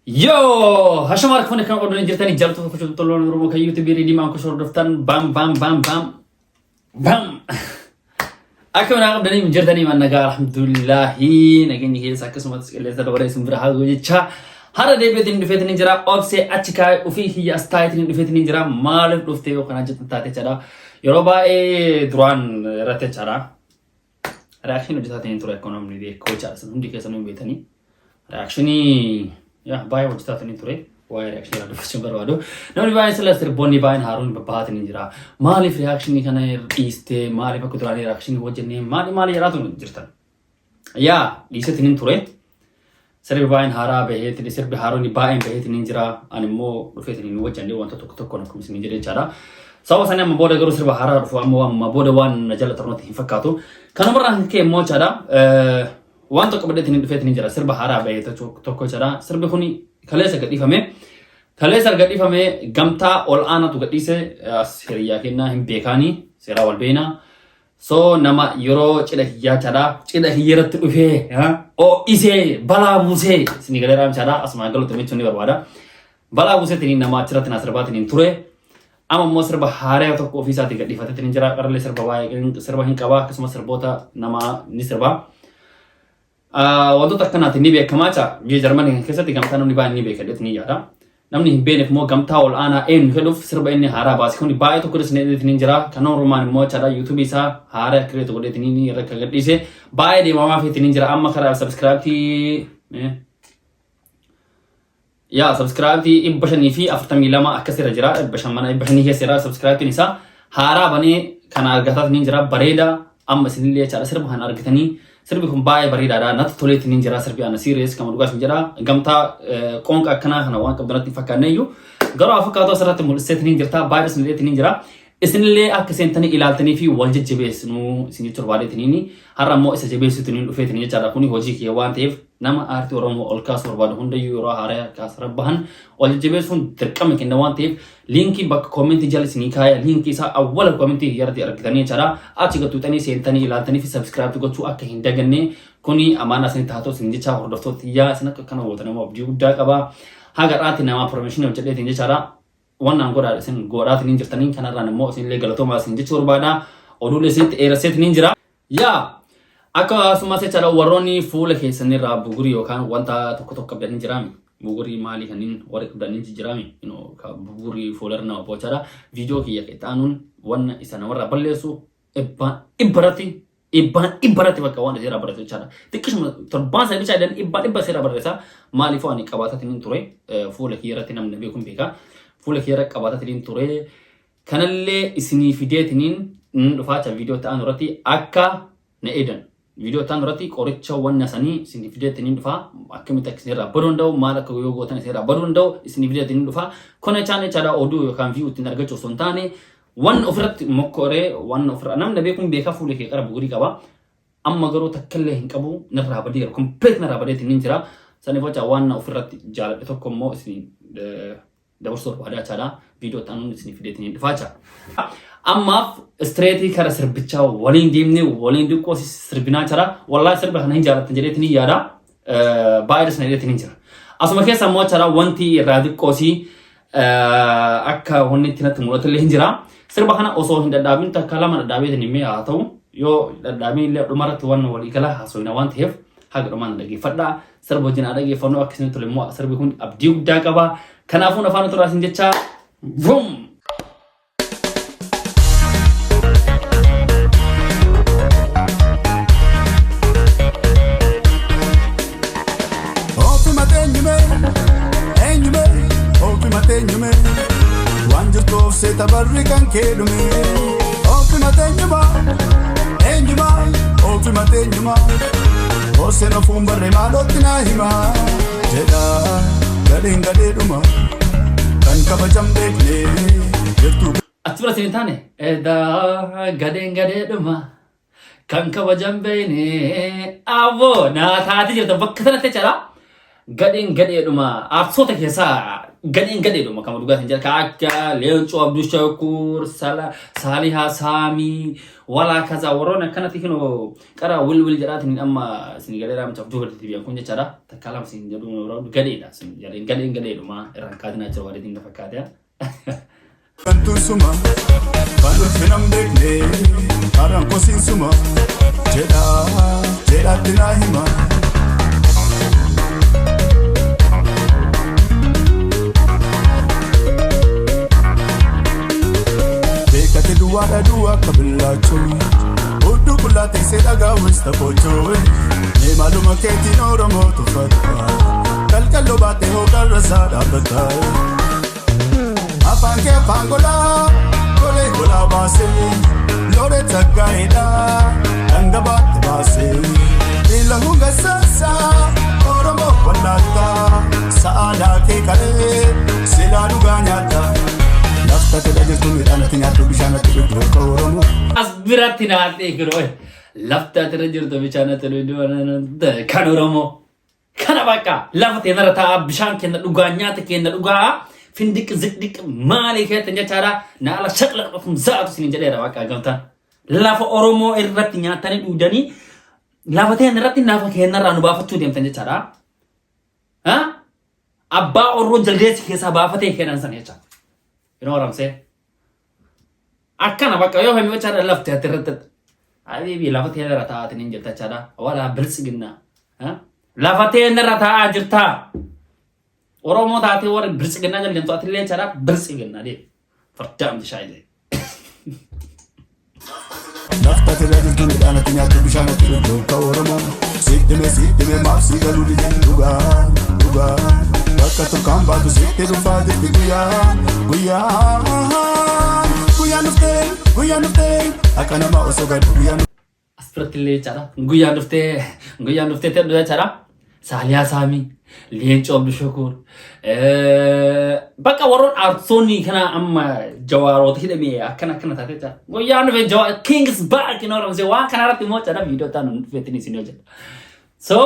Yo, Hashamar Kone kan ordon jirtani jalto ko tolon rumo ka YouTube ready man ko sordoftan bam bam bam bam bam. Aku nak abdani jirtani man naga alhamdulillah nagini ke sakas mat skele ta dore sumbra ha go jicha hara de betin dufet ni jira ofse achika ufi hiya stait ni dufet ni jira mal dufte yo kana jit ta te chara yoruba e duran rate chara reaction jita te intro economy de ko cha sun dike sanu betani reaction ya bay wajta tani ture why reaction ada question barwado namni bay sala sir bonni bay harun bahat ni jira mali reaction ni kana iste mali ba kudrani reaction wajne mali yaratu jirtan ya ise tinin ture sir bay hara be tini sir be harun bay be tinin jira animo rufet ni wajne wanta tok kono kum sin jire chara sawa sana maboda garu sir bahara rufu amwa maboda wan najala tarnati fakatu kana marra ke mo chara وانتو قبلت إن دفعت نجرا سرب حارة بيه تكو جرا سرب خوني خلاص قدي فمه قمتا أول أنا تو قدي سه سريا كنا هم بيكاني سرا والبينا so nama yoro ceda hiya cara ceda hiya ratu uhe ya o ise bala muse sini galera cara asma galu temi chuni barbada bala muse tini nama cera tina serba tini ture ama mo serba hare to office ati qaddi fate tini jara karle serba wae serba hin kawa kesma serbota nama ni serba wanto takkanati ni be kamacha je Germany kesati gamta namni ba ni be kadet ni yara namni benef mo gamta ol ana en hedof serba en hara bas koni ba to kuris ne tin jara kanon roman mo chara youtube sa hara kre to godet ni raka gadise ba de mama fe tin jara amma khara subscribe ti ya subscribe ti ibashani fi aftami lama akasira jara ibashamana ibashani ke sira subscribe ti nisa hara bane kana gatat ni jara bareda amma sinile chara serba han argatani serbi kun bae barida da nat tolet nin jara serbi ana serious kama dugas jara gamta konka kana kana wan kabdanati fakanayu garo afakato sarat mul set nin jirta bae bas nin nin jara isnile akasentani ilaltani fi walje jebesnu sinni turbade tinini haramo isa jebesu tinin ufet nin jara kuni hoji ki wan tef nama arti oromo olkas turbade hunda yuro hare kas rabban walje jebesun terkam kin wan tef linki bak comment jal sini kaya linki sa awwal comment yardi arkani jara achiga tutani sentani ilaltani fi subscribe go chu akka hindaganne kuni amana sin tato sinji cha hordofto tiya sinak kana wotana mo abdi udda qaba haga rati nama permission jade tinji jara wannan goda sin goda tin jirtanin kana ran mo sin le galato ma sin jichur bada odule sit era set ninjira ya aka suma se chara waroni full ke sanni ra buguri yokan wanta to kabda ninjirami buguri mali kanin wari kabda ninjirami ka buguri fuller na bochara video ki yake tanun wannan isana warra ballesu ibarati baka wanda jira barati chara tikish turban sa bicha dan ibba sera barasa mali fo ani kabata tin ture full ki yarati nam nabi kum beka full kira qabata tin ture kanalle isni fideetinin dufacha video ta anurati akka na eden video ta anurati qoricha wanna sani isni fideetinin dufa akkamita kisera barondo malaka yogo tan sera barondo isni fideetinin dufa kone chane chada odu kan view tin argacho sontane one ofrat mokore one ofra nam nabe kum beka full ki qara buguri qaba amma garo takalle hin qabu narra badir complete narra badir tin jira sani focha one ofrat jala to kommo isni dabarsor wada cara video tanun isni fideetini dufacha amma straight kara sirbicha walin dimni walin dukko sirbina cara wallahi sirba hanan jara tanjeretini yara virus na retini jara asuma ke samo cara wanti radikosi akka honni tinat mulatale hinjira sirba hana oso hinda dabin ta kalama dabe ni me atau yo dabi le dumarat wan wali kala hasoina wanti hef haga man dagi fadda sirbo jina dagi fono akisni tole mo sirbi hun abdi udda qaba kanafu nafanu turasin jecha boom Ofimatenyume wanjurto se tabarrikan kedume Ofimatenyuma enyuma Ofimatenyuma ose no fumbarre malotina hima jeda gadengade duma kan kabajam bekne yertu atbara sinitane eda gadengade duma kan kabajam bene avo na taati jirta bakkatana te chara gadheedhuma aarsoota keessaa gadheedhuma kan dhugaatiin jira ka akka Leencoo Abduu Shakur Saalihaa Saamii walaa kaza warroon akkanatti hinoo qara wil jedhaatiin amma isin galeeraa mitaaf duubatti biyyan kun jechaadha takkaalam isin jedhu gadheedha isin gadheedhuma irraan kaatinaa jira waalitiin lafa kaatee Kantu suma, balu finam dekne, arang kosin suma, jeda tinahima. Dekate dua kabilacho, udu kulate sedaga wista pocho, ne maluma keti oromo tu fatwa, kalkalo bate ho kalrasa dabatai. Apanke pangola, gola base, lore tagaida, angabat base. Ilahunga sasa, oromo walata, saada ke kare, silaru ganyata. Lafta terajut midana tinyatu bishana tiru oromo. Asbiratina tegro, lafta terajut bishana tiru kan oromo. Kana baka, lafta tenarata bishan kenda uganyata kenda uga. Findik zikdik mali kayak ternyata na ala shakla rafum zaatu sini jadi ada waka gamta lafa oromo irratti nyatani udani lafa teh irratti nafa kena ranu bafa tu dem ternyata ha abba oro jaldes kesa bafa teh kena san yacha you know what I'm saying akana waka yo hemi wacha lafta ternyata abi lafa teh irratti atinin jelta cara wala bilsigina ha lafa teh irratti ajirta oromo taate war birsigna jallen to atille cara birsigna de fardam shaide Lafta terajut midana tinyatu bishana tiru oromo. Sittime mafsi galu di duga. Baka tu kamba tu sitte du fadi guya nufte akana ma osoga guya aspertille cara guya nufte te do cara Saalihaa Saamii Leencoo Abduu Shakur bakka warroon aarsoonni kana amma jawaarota hidhamee akkana taatee jira guyyaan dhufe jawaar kings back you know what I'm saying waan kana irratti immoo cara viidiyoo ta'an dhufeetiin isin hojjeta so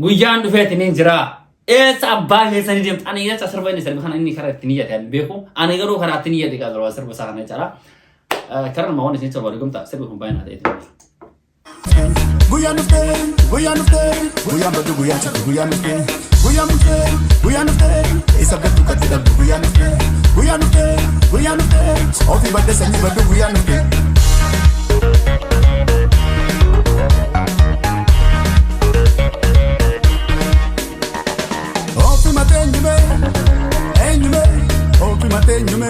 guyyaan dhufeetiin jira eessa abbaa keessanii deemtu ani jecha sirba inni sirba kana inni karaa ittiin iyyate beeku ani garuu karaa ittiin iyyate qaba sirba isaa kana jira karaa nama waan isin sirba dhugumta sirba kun baay'inaa ta'eeti Guya nufte, badu guya chatu guya nufte, isa betu katida guya nufte, ofi bade sanyi badu guya nufte. Ofi matenyume,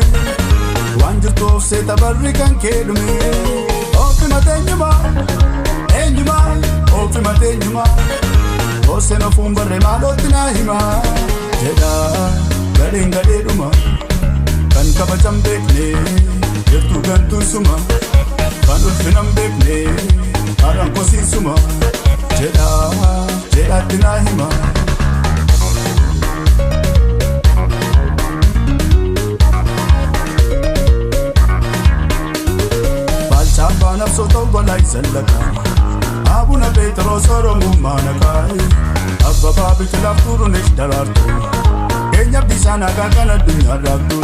wanjurto se tabarrikan kedume. Ofi matenyuma. Ofi matenyuma Oseno fumbare malotina hima Jeda gadheedhuma Kan kabajam bekne Yertu gantu suma Kan ulfinam bekne Aran kosin suma Jeda tina hima Balchamba nafso tawbalai zallaka Abuna Petro Soromu Manakai Abba Babi Kilafuru Nish Darartu Kenya Bisana Kakana Dunya Rabdu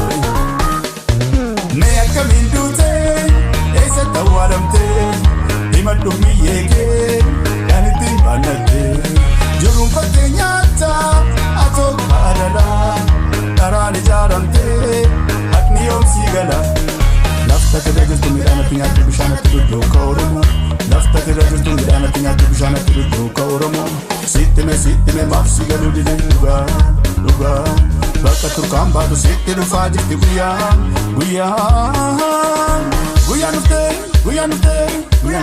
Me Akamin Dute Esa Tawaramte Himatu Miyeke Yaniti Banate Jurum Patenyata Atok Adala Tarani Jaramte Akni Om Sigala Lafta Kedegis to me anything I do Shana to do Koromo Lafta terajut midana tinyatu bishana tiru oromo. Sittime mafsi galu di duga. Baka tu kamba tu sitte du fadi guya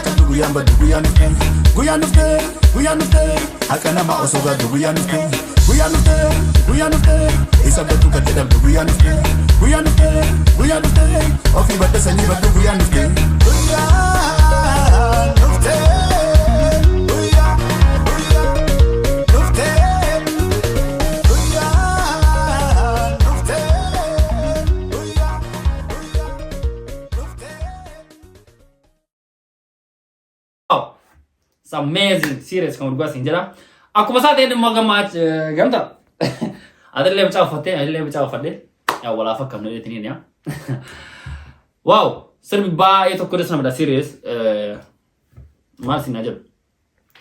chatu guya badu guya nufte, akana ma osoga guya nufte, isa betu katida guya nufte, ofi bade sanyi badu guya nufte. It's amazing series kamu dua sinjara Aku masa tadi mau gamat gamta. Ada lebih cakap fatih, ada lebih cakap fatih. Ya wala fakam nade tini ya. Wow, serbi ba itu kuda sama dah serius. Masih najib.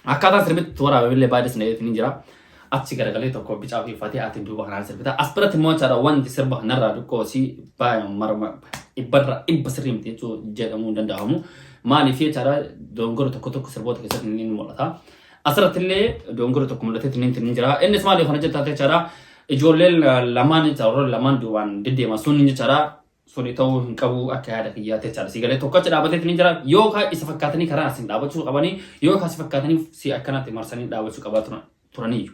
Akada serbi tuara beli ba des nade tini jera. Aci gara-gara itu kau bicara fatih ati dua bahkan serbi. Ta aspirasi mau cara wan di serba nara du kau si ba yang marma ibar serim itu jadi kamu dan dahamu. Mani fi cara donggor toko serbot kisah tini mulata. Asrat le donggor toko mulata tini jera. Ini semua di khana jeta cara Ijolel laman cara laman duan dede masun ni cara suri tau kabu akada kiya te cara sigale to kacha dabate tin jara yo ka isafakatani kara asin dabachu kabani yo ka isafakatani si akana te marsani dabachu kabatuna turani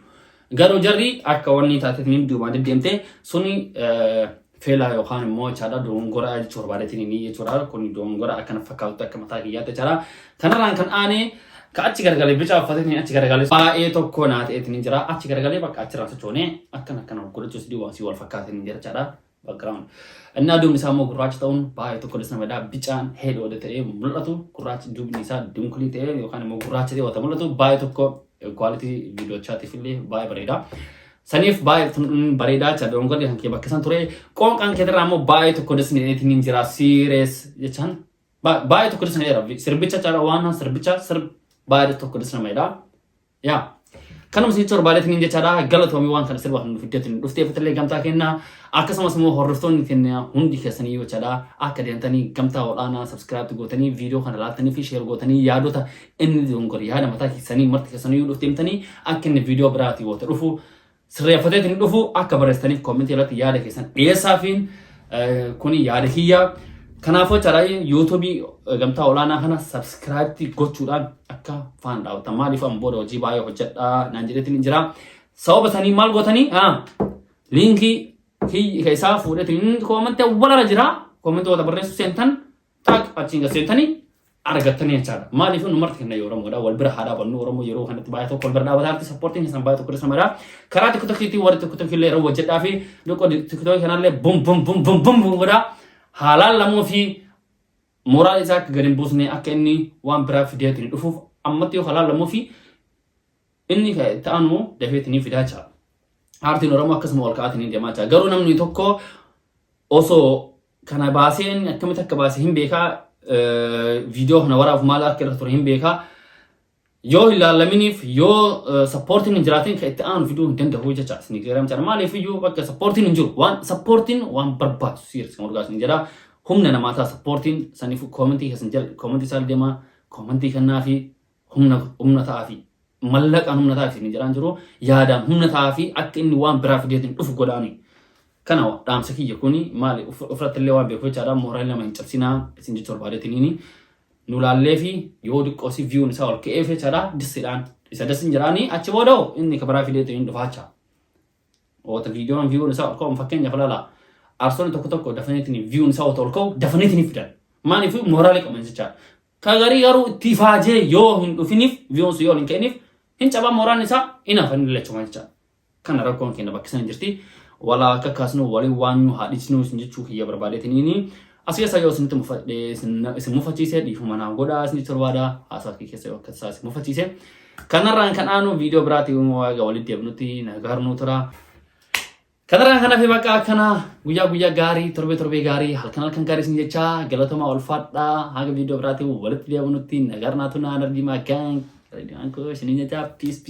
garo jarri akawani tate tin duan dede mte suni fela yo khan mo chada dongora chorbare tin ni chora koni dongora akana fakauta kamata kiya te cara kanaran kan ane Kaci gara-gara bicara fatih ni aci gara-gara ba itu konat itu ni jera aci gara-gara bak aci rasa cone akan aku terus diwan si warfakat ni jera cara background. Anda dum bisa mau kurang tahun ba itu kuda sama dah bican head order teh mulut tu kurang dum bisa dum kulit teh yo kan mau kurang teh waktu mulut tu ba itu ko quality video chat filih ba berida. Sanif ba itu berida cah dong kau yang kibat kesan ture kau kan kita ramu ba itu kuda sendiri itu ni jera serius je can ba itu kuda sendiri serbica cara wana serbica Baik itu kuda sama ida, ya. Karena mesti cor balik ini cara galat kami wan kan serba hendak video ini. Ufti fitile gamta kena, aku sama semua horrorton kena hundi kesani yo cara. Aku dia tani gamta olana subscribe tu gotani video kan lat tani share gotani yado ta ini dongor ya ada mata kesani mart kesani yo ufti tani aku ini video berarti wote. Ufu seria fitile ini ufu aku berestani komen tiada yada kesan. Esafin kuni yada hiya. Kenapa caranya YouTube gamta olana kana subscribe ti gochuran akka fan daw tamali fam bodo jibayo hojat nanjire tin jira saw basani mal gotani linki ki kaisa fude tin comment wala jira comment wala barne sentan tak achinga sentani argatani cara mali fu numar tinna yoram goda wal berhada ban nuram yoro kana tibayo to kol berda wadar supporting sampai to kuda samara karate kutakiti war to kutakile ro wajat afi loko tikto kana le bum bum bum bum bum goda halal lamu fi moral izak garin busne akenni wan braf dia tin dufu ammati halal lamu fi inni ka taanu defetini fidacha arti norama kasmo walkaatini demacha garu namni tokko oso kana basen akamita ka basen beka video na wara mala akira tur himbeka yo ila laminif yo supporting njiratin ka taanu video tenda hoja cha sini garam char mali fi yo baka supporting njur wan supporting wan barbat sir ngorgas njara humna na mata supporting sanifu commenti hasanjal commenti sal dema commenti kana fi humna ta fi mallak an humna ta fi njara njuro yada humna ta fi ak inni wan braf detin uf godani kana dam saki yakuni mali ufrat lewa be ko chara moral na man chapsina sinji chorbare tinini nulalefi yodi kosi view ni sawal ke efe cara disidan isa dasin jarani achi bodo inni kabara video to indo facha o ta video view ni sawal ko fakken ya falala arson to ko definitely view ni sawal to ko definitely fidan mani fu morale ko menja kagari garu tifaje yo hindu finif view so yo link enif hin chaba moral ni sa ina fan le chuma cha kana ra ko kina baksan jirti wala ka kasno wali wanyu hadisnu sinji chu hiya berbade tinini Asli saya usah itu mufati saya di mana goda sini terwada asal kita saya kasih mufati saya karena rangkan anu video berarti umur gawali tiap nuti nagar nutra karena rangkan apa baka karena guya gari terbe gari hal kenal kan gari sini cah galatoma olfata haga video berarti walit dia nuti nagar natuna ada di magang dari angko sini cah peace